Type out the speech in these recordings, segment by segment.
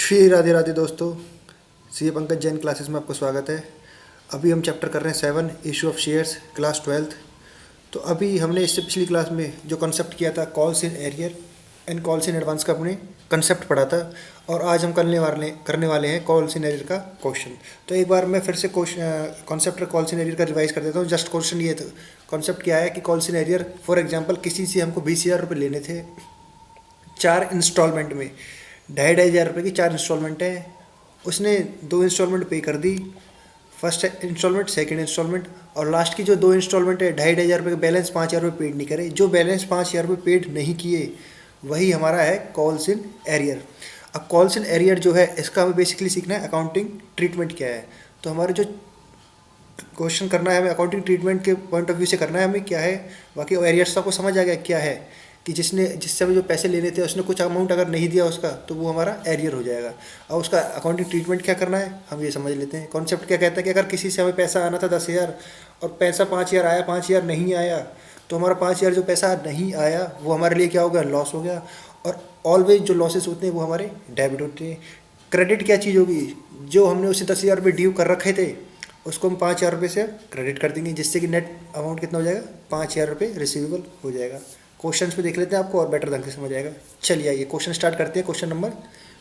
श्री राधे राधे दोस्तों, सी ए पंकज जैन क्लासेस में आपको स्वागत है। अभी हम चैप्टर कर रहे हैं 7 issue of shares, class 12th। तो अभी हमने इससे पिछली क्लास में जो कॉन्सेप्ट किया था calls in arrear and calls in advance का अपने कंसेप्ट पढ़ा था, और आज हम करने वाले हैं कॉल्स इन एरियर का क्वेश्चन। तो एक बार मैं फिर से कॉन्सेप्ट कॉल्स इन एरियर का रिवाइज कर देता हूँ। जस्ट क्वेश्चन ये था, कॉन्सेप्ट क्या है कि calls in arrear, for example किसी से हमको 20,000 रुपये लेने थे 4 इंस्टॉलमेंट में, 2,500 रुपये की 4 इंस्टॉलमेंट है। उसने 2 इंस्टॉलमेंट पे कर दी, फर्स्ट इंस्टॉलमेंट, सेकंड इंस्टॉलमेंट, और लास्ट की जो 2 इंस्टॉलमेंट है 2,500 रुपये का बैलेंस 5,000 रुपये पेड नहीं करे। जो बैलेंस 5,000 रुपये पेड नहीं किए वही हमारा है कॉल्स इन एरियर। अब कॉल्स इन एरियर जो है इसका हमें बेसिकली सीखना है अकाउंटिंग ट्रीटमेंट क्या है। तो हमारे जो क्वेश्चन करना है हमें अकाउंटिंग ट्रीटमेंट के पॉइंट ऑफ व्यू से करना है हमें क्या है। बाकी एरियर्स आपको समझ आ गया क्या है कि जिससे हमें जो पैसे लेने थे उसने कुछ अमाउंट अगर नहीं दिया उसका, तो वो हमारा एरियर हो जाएगा। और उसका अकाउंटिंग ट्रीटमेंट क्या करना है हम ये समझ लेते हैं। कॉन्सेप्ट क्या कहता है कि अगर किसी से हमें पैसा आना था 10,000 और पैसा 5,000 आया, 5,000 नहीं आया, तो हमारा 5,000 जो पैसा नहीं आया वो हमारे लिए क्या हो गया, लॉस हो गया। और ऑलवेज जो लॉसेस होते हैं वो हमारे डेबिट होते हैं। क्रेडिट क्या चीज़ होगी, जो हमने उसे 10,000 रुपये ड्यू कर रखे थे उसको हम 5,000 रुपये से क्रेडिट कर देंगे, जिससे कि नेट अमाउंट कितना हो जाएगा, 5,000 रुपये रिसीवेबल हो जाएगा। क्वेश्चंस पे देख लेते हैं, आपको और बेटर ढंग से समझ आएगा। चलिए आइए क्वेश्चन स्टार्ट करते हैं। Question number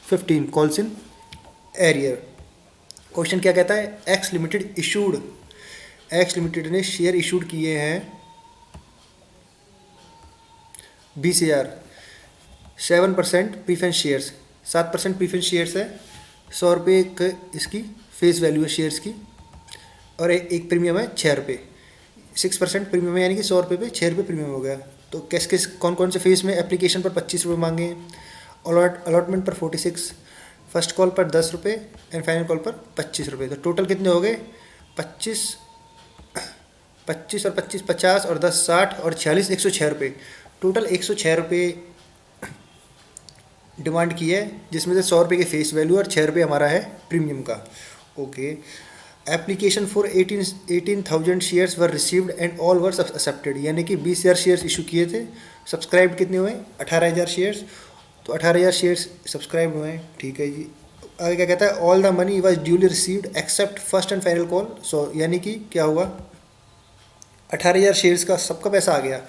15, calls in arrear. Question क्या कहता है, x limited issued, x limited ने शेयर इशूड किए हैं 20,000, 7% प्रीफरेंस शेयर्स, 7% प्रीफरेंस शेयर्स है, 100 रुपये इसकी फेस वैल्यू है शेयर्स की, और एक प्रीमियम है 6 रुपये। 6% प्रीमियम है, यानी कि 100 रुपये पे 6 रुपये प्रीमियम हो गया। तो कौन कौन से फेस में, एप्लीकेशन पर 25 रुपये मांगे, अलॉटमेंट पर 46, फर्स्ट कॉल पर 10 रुपये एंड फाइनल कॉल पर 25 रुपये। तो टोटल कितने हो गए, 25 और 25 50 और 10 60 और 46 106 रुपये। टोटल 106 रुपये डिमांड की है, जिसमें से 100 रुपये की फेस वैल्यू और 6 रुपये हमारा है प्रीमियम का। Okay. Application for 18,000 shares were received and all were accepted, यानी कि 20,000 शेयर्स इशू किए थे, सब्सक्राइब कितने हुए, 18,000 शेयर्स। तो 18,000 शेयर्स सब्सक्राइब हुए हैं, ठीक है जी। आगे क्या कहता है, all the money was duly received except first and final call. So यानी कि क्या हुआ, 18,000 शेयर्स का सबका पैसा आ गया।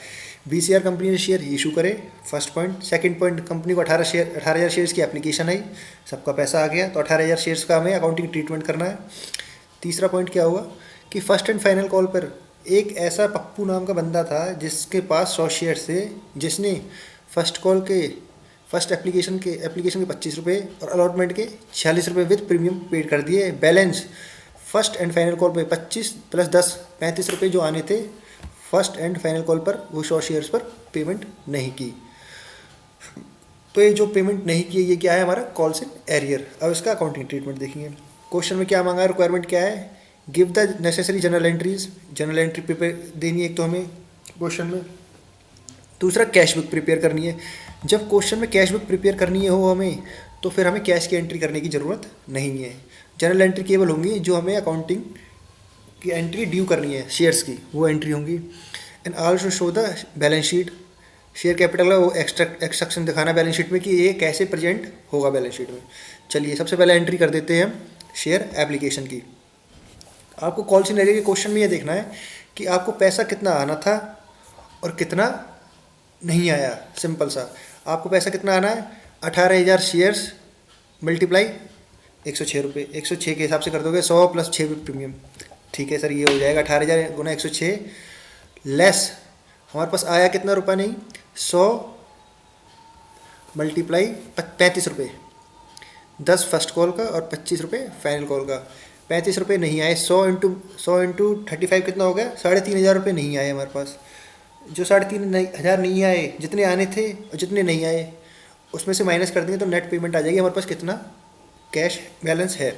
20,000 कंपनी ने शेयर इशू करे, first point. Second point, company को 18,000 शेयर्स की एप्लीकेशन आई, सबका पैसा आ गया। तो 18,000 शेयर्स का हमें अकाउंटिंग ट्रीटमेंट करना है। तीसरा पॉइंट क्या हुआ कि फर्स्ट एंड फाइनल कॉल पर एक ऐसा पप्पू नाम का बंदा था जिसके पास 100 शेयर्स थे, जिसने फर्स्ट एप्लीकेशन के 25 रुपये और अलॉटमेंट के 46 रुपये विद प्रीमियम पेड कर दिए। Balance first and final call पे 25 प्लस 10 35 रुपये जो आने थे फर्स्ट एंड फाइनल कॉल पर, वो 100 शेयर्स पर पेमेंट नहीं की। तो ये जो पेमेंट नहीं की ये क्या है, हमारा कॉल्स इन एरियर। अब इसका अकाउंटिंग ट्रीटमेंट देखेंगे। क्वेश्चन में क्या मांगा है, रिक्वायरमेंट क्या है, give the necessary general entries, general entry prepare देनी है एक तो हमें क्वेश्चन में। दूसरा कैश बुक प्रिपेयर करनी है। जब क्वेश्चन में कैश बुक प्रिपेयर करनी हो हमें, तो फिर हमें कैश की एंट्री करने की ज़रूरत नहीं है। जनरल एंट्री केवल होंगी जो हमें अकाउंटिंग की एंट्री ड्यू करनी है शेयर्स की, वो एंट्री होंगी। And also show the balance sheet, share capital का वो एक्सट्रैक्शन दिखाना बैलेंस शीट में कि ये कैसे प्रेजेंट होगा बैलेंस शीट में। चलिए सबसे पहले एंट्री कर देते हैं हम शेयर एप्लीकेशन की। आपको कॉल्स इन एरियर के क्वेश्चन में ये देखना है कि आपको पैसा कितना आना था और कितना नहीं आया। सिंपल सा, आपको पैसा कितना आना है, 18,000 शेयर्स मल्टीप्लाई 106 रुपये, 106 के हिसाब से कर दोगे, 100 प्लस 6 प्रीमियम, ठीक है सर, ये हो जाएगा 18,000 गुना 106 लेस हमारे पास आया कितना रुपया, नहीं 100 मल्टीप्लाई 35 रुपये, 10 फर्स्ट कॉल का और 25 रुपये फाइनल कॉल का। 35 रुपये नहीं आए, 100 इंटू 35 कितना हो गया, 3,500 रुपये नहीं आए हमारे पास। जो 3,500 नहीं आए, जितने आने थे और जितने नहीं आए उसमें से माइनस कर देंगे तो नेट पेमेंट आ जाएगी हमारे पास कितना कैश बैलेंस है।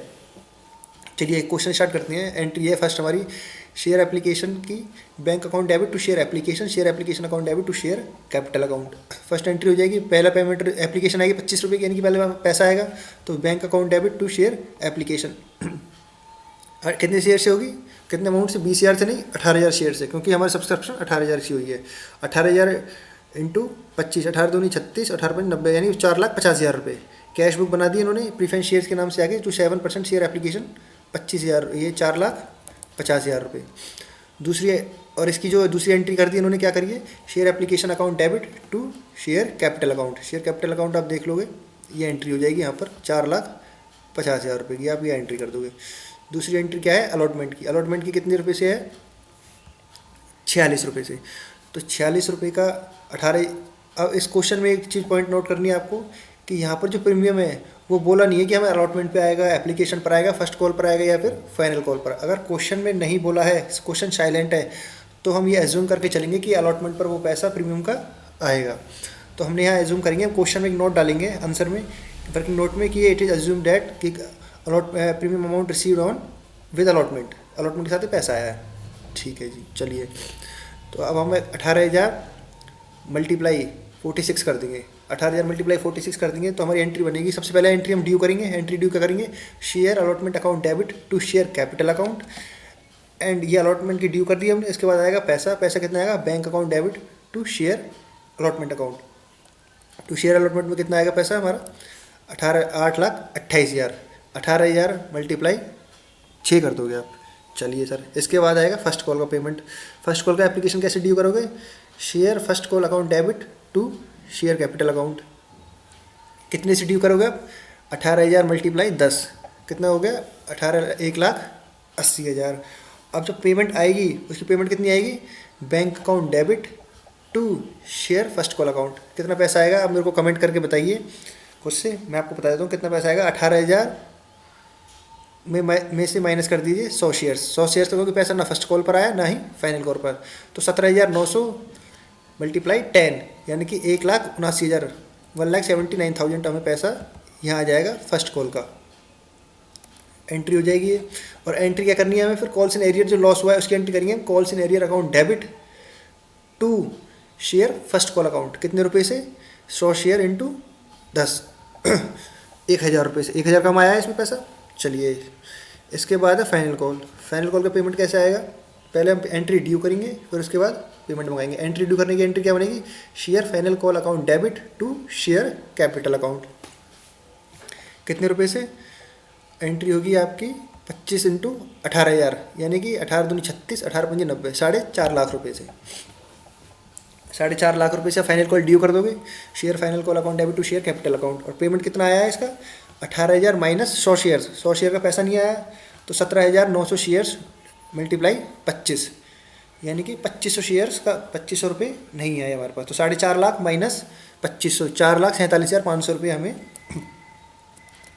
चलिए क्वेश्चन स्टार्ट करते हैं। एंट्री है फर्स्ट हमारी शेयर एप्लीकेशन की, bank account debit to share application account debit to share capital account. First entry हो जाएगी, पहला पेमेंट एप्लीकेशन आएगी 25 रुपये की, यानी कि पहले पैसा आएगा, तो bank account debit to share application. कितने शेयर से होगी, कितने अमाउंट से, 20,000 से नहीं 18,000 शेयर से, क्योंकि हमारी सब्सक्रिप्शन 18,000 की हुई है। 18,000 इंटू 25, 18 दूनी 36, 18 5 90, यानी 4,50,000 रुपये कैश बुक बना दी इन्होंने प्रीफरेंस शेयर्स के नाम से आगे, जो 7% शेयर एप्लीकेशन 25,000, ये 4,50,000 रुपये। दूसरी और इसकी जो दूसरी एंट्री कर दी इन्होंने, क्या करी है, share application account debit to share capital account. Share capital account आप देख लोगे, ये एंट्री हो जाएगी यहाँ पर 4,50,000 रुपये की, आप ये एंट्री कर दोगे। दूसरी एंट्री क्या है, अलॉटमेंट की। अलॉटमेंट की कितने रुपये से है, 46 रुपये से। तो 46 रुपये का 18। अब इस क्वेश्चन में एक चीज़ पॉइंट नोट करनी है आपको कि यहाँ पर जो प्रीमियम है वो बोला नहीं है कि हमें अलॉटमेंट पे आएगा, एप्लीकेशन पर आएगा, फर्स्ट कॉल पर आएगा या फिर फाइनल कॉल पर। अगर क्वेश्चन में नहीं बोला है, क्वेश्चन साइलेंट है, तो हम ये एज्यूम करके चलेंगे कि अलॉटमेंट पर वो पैसा प्रीमियम का आएगा। तो हमने यहाँ एज्यूम करेंगे, हम क्वेश्चन में एक नोट डालेंगे आंसर में, वर्किंग नोट में, कि इट इज़ एज्यूम डैट कि premium amount received on with allotment, allotment के साथ ही पैसा आया है। ठीक है जी, चलिए। तो अब हम 18,000 मल्टीप्लाई 46 कर देंगे, 18,000 मल्टीप्लाई 46 कर देंगे तो हमारी एंट्री बनेगी। सबसे पहले एंट्री हम ड्यू करेंगे। एंट्री ड्यू क्या करेंगे, share allotment account debit to share capital account, and ये अलॉटमेंट की ड्यू कर दी हमने। इसके बाद आएगा पैसा, पैसा कितना आएगा, bank account debit to share allotment account. To share allotment में कितना आएगा पैसा हमारा, 8,28,000। 18,000 मल्टीप्लाई 6 कर दोगे आप। चलिए सर, इसके बाद आएगा फर्स्ट कॉल का पेमेंट। फर्स्ट कॉल का एप्लीकेशन कैसे ड्यू करोगे, share first call account debit to share capital account. कितने से ड्यू करोगे आप, 18,000 मल्टीप्लाई 10, कितना हो गया, 1,80,000। अब जब पेमेंट आएगी, उसकी पेमेंट कितनी आएगी, bank account debit to share first call account. कितना पैसा आएगा, आप मेरे को कमेंट करके बताइए खुद से, मैं आपको बता देता हूँ कितना पैसा आएगा। 18,000 में से माइनस कर दीजिए 100 शेयर्स। 100 शेयर्स तो क्योंकि पैसा ना फर्स्ट कॉल पर आया ना ही फाइनल कॉल पर, तो 17,900 मल्टीप्लाई 10, यानी कि 1,79,000, 1,79,000 हमें पैसा यहाँ आ जाएगा फर्स्ट कॉल का। एंट्री हो जाएगी ये। और एंट्री क्या करनी है हमें फिर, कॉल्स इन एरियर जो लॉस हुआ है उसकी एंट्री करेंगे हम। Calls in arrear account debit to share first call account, कितने रुपये से, 100 शेयर इंटू 10, 1,000 रुपये से। 1,000 कम आया है इसमें पैसा। चलिए, इसके बाद है फाइनल कॉल। फाइनल कॉल का पेमेंट कैसे आएगा, पहले हम एंट्री ड्यू करेंगे, फिर उसके बाद पेमेंट मंगाएंगे। एंट्री ड्यू करने की एंट्री क्या बनेगी, share final call account debit to share capital account. कितने रुपये से, एंट्री होगी आपकी 25 इंटू 18,000, यानी कि 18 दूनी 36, 18 पंजे 90, 4.5 लाख रुपये से। 4.5 लाख रुपये से फाइनल कॉल ड्यू कर दोगे, share final call account debit to share capital account. और पेमेंट कितना आया है इसका, 18,000 माइनस 100 शेयर्स। 100 शेयर का पैसा नहीं आया, तो 17,900 शेयर्स मल्टीप्लाई 25, यानी कि 2500 शेयर्स का 2500 रुपये नहीं आए हमारे पास। तो 4.5 लाख माइनस 2500, 4,47,500 रुपये हमें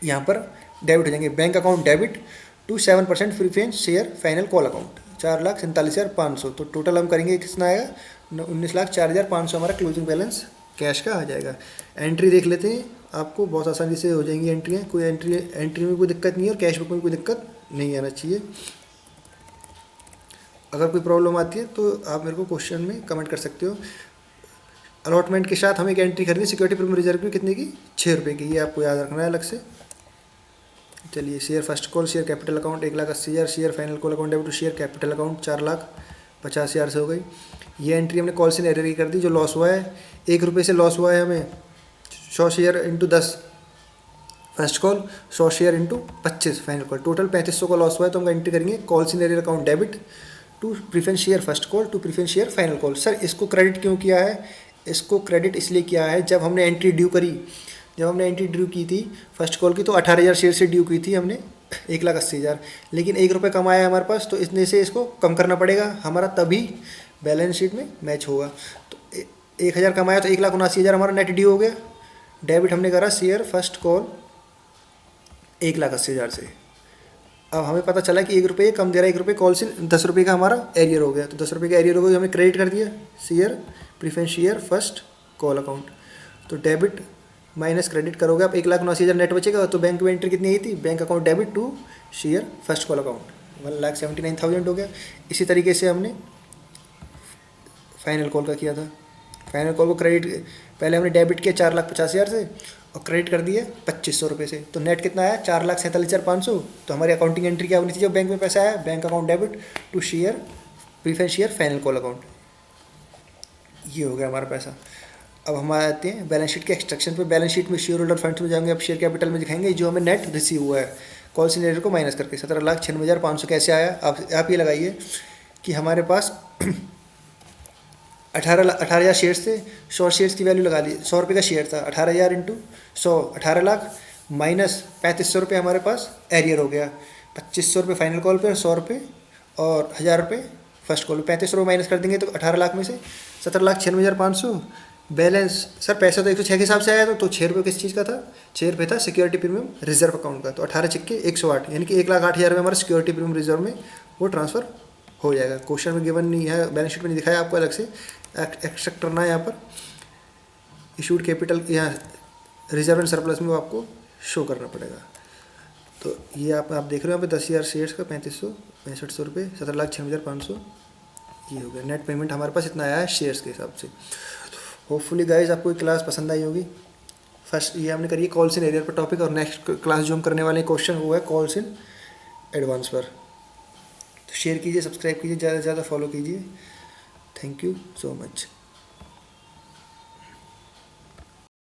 यहाँ पर डेबिट हो जाएंगे। Bank account debit to 7% preference share final call account, 4,47,500। तो टोटल हम करेंगे कितना आएगा, 19,04,500 हमारा क्लोजिंग बैलेंस कैश का आ जाएगा। एंट्री देख लेते हैं, आपको बहुत आसानी से हो जाएंगी एंट्रियाँ, कोई एंट्री में कोई दिक्कत नहीं है और कैश बुक में कोई दिक्कत नहीं आना चाहिए। अगर कोई प्रॉब्लम आती है तो आप मेरे को क्वेश्चन में कमेंट कर सकते हो। अलॉटमेंट के साथ हमें एक एंट्री करनी है सिक्योरिटी प्रीमियम रिजर्व में, कितने की, 6 रुपये की, ये आपको याद रखना है अलग से। चलिए, share first call share capital account 1,80,000, share final call account debit to share capital account 4,50,000 से हो गई। ये एंट्री हमने कॉल से एरर की कर दी, जो लॉस हुआ है 1 रुपये से लॉस हुआ है हमें, 100 share into 10 first call, 100 share into 25 final call, total 3500 का लॉस हुआ है। तो हम एंट्री करेंगे call in arrear account debit to preference share first call to preference share final call. Sir इसको क्रेडिट क्यों किया है, इसको क्रेडिट इसलिए किया है, जब हमने एंट्री ड्यू करी, जब हमने एंट्री ड्यू की थी फर्स्ट कॉल की, तो 18,000 शेयर से ड्यू की थी हमने 1,80,000, लेकिन 1 रुपये कम आया हमारे पास, तो इसमें से इसको कम करना पड़ेगा हमारा, तभी बैलेंस शीट में मैच होगा। तो 1,000 कम आया तो 1,79,000 हमारा नेट ड्यू हो गया। डेबिट हमने करा शेयर फर्स्ट कॉल 1,80,000 से। अब हमें पता चला कि 1 रुपये कम दे रहा है, 1 रुपये कॉल से 10 रुपये का हमारा एरियर हो गया, तो 10 रुपये का एरियर हो गया, हमें क्रेडिट कर दिया share preference share first call account. तो डेबिट माइनस क्रेडिट करोगे आप, 1,79,000 नेट बचेगा। तो बैंक में एंट्री कितनी आई थी, bank account debit to share first call account 1,79,000 हो गया। इसी तरीके से हमने फाइनल कॉल का किया था। फाइनल कॉल को क्रेडिट, पहले हमने डेबिट किया 4,50,000 से और क्रेडिट कर दिया 2,500 रुपये से, तो नेट कितना आया 4,47,500। तो हमारी अकाउंटिंग एंट्री क्या होनी थी, जब बैंक में पैसा आया, bank account debit to share preference share final call account, ये हो गया हमारा पैसा। अब हम आते हैं बैलेंस शीट के एक्सट्रैक्शन पे। बैलेंस शीट में शेयर होल्डर फंड्स में जाएंगे, अब शेयर कैपिटल में दिखाएंगे जो हमें नेट रिसीव हुआ है कॉल सिनेरियो को माइनस करके। 17,96,500 कैसे आया, आप ये लगाइए कि हमारे पास 18,000 शेयर्स थे, 100 शेयर्स की वैल्यू लगा ली, 100 रुपये का शेयर था, 18,000 इंटू 100 18 लाख, माइनस 3500 रुपये हमारे पास एरियर हो गया। 2500 रुपये फाइनल कॉल पे और 100 रुपये और 1000 रुपये फर्स्ट कॉल पे। 3500 रुपये माइनस कर देंगे तो 18 लाख में से 17,96,500 बैलेंस। सर पैसा तो 106 के हिसाब से आया था, तो 6 रुपये किस चीज़ का था, 6 रुपये था सिक्योरिटी प्रीमियम रिजर्व अकाउंट का। तो 18 छिक्के 108, यानी कि 1,08,000 रुपये हमारा सिक्योरिटी प्रीमियम रिजर्व में वो ट्रांसफ़र हो जाएगा। क्वेश्चन में गिवन नहीं है, बैलेंस शीट में नहीं दिखाया, आपको अलग से एक्सट्रैक्ट करना है। यहाँ पर इशूड कैपिटल यहाँ रिजर्व एंड सरप्लस में वो आपको शो करना पड़ेगा। तो ये आप देख रहे हो यहाँ पे 10,000 शेयर्स का 35,000 रुपये 17,96,500 ये हो गया। नेट पेमेंट हमारे पास इतना आया है शेयर्स के हिसाब से। होपफुली गाइज आपको ये क्लास पसंद आई होगी। फर्स्ट ये हमने करी है कॉल्स इन एरियर पर टॉपिक, और नेक्स्ट क्लास जो हम करने वाले क्वेश्चन वो है कॉल्स इन एडवांस पर। तो शेयर कीजिए, सब्सक्राइब कीजिए, ज़्यादा से ज़्यादा फॉलो कीजिए। Thank you so much.